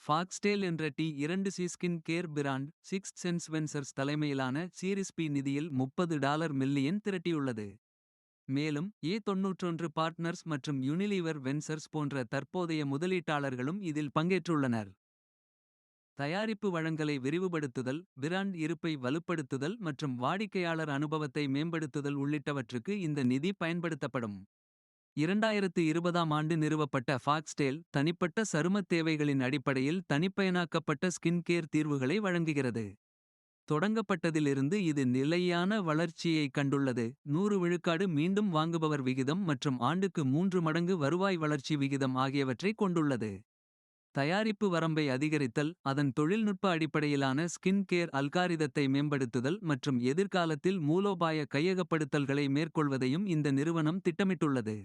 ஃபாக்ஸ்டேல் என்ற T2C skin care brand sixth sense ventures தலைமையிலான series B நிதியில் $30 மில்லியன் திரட்டியுள்ளது. மேலும் A91 பார்ட்னர்ஸ் மற்றும் யுனிலீவர் வென்சர்ஸ் போன்ற தற்போதைய முதலீட்டாளர்களும் இதில் பங்கேற்றுள்ளனர். தயாரிப்பு வழங்கலை விரிவுபடுத்துதல், பிராண்ட் இருப்பை வலுப்படுத்துதல் மற்றும் வாடிக்கையாளர் அனுபவத்தை மேம்படுத்துதல் உள்ளிட்டவற்றுக்கு இந்த நிதி பயன்படுத்தப்படும். 2020ஆம் ஆண்டு நிறுவப்பட்ட ஃபாக்ஸ்டேல் தனிப்பட்ட சருமத் தேவைகளின் அடிப்படையில் தனிப்பயனாக்கப்பட்ட ஸ்கின் கேர் தீர்வுகளை வழங்குகிறது. தொடங்கப்பட்டதிலிருந்து இது நிலையான வளர்ச்சியை கண்டுள்ளது. 100 விழுக்காடு மீண்டும் வாங்குபவர் விகிதம் மற்றும் ஆண்டுக்கு 3 மடங்கு வருவாய் வளர்ச்சி விகிதம் ஆகியவற்றை கொண்டுள்ளது. தயாரிப்பு வரம்பை அதிகரித்தல், அதன் தொழில்நுட்ப அடிப்படையிலான ஸ்கின் கேர் அல்காரிதத்தை மேம்படுத்துதல் மற்றும் எதிர்காலத்தில் மூலோபாய கையகப்படுத்தல்களை மேற்கொள்வதையும் இந்த நிறுவனம் திட்டமிட்டுள்ளது.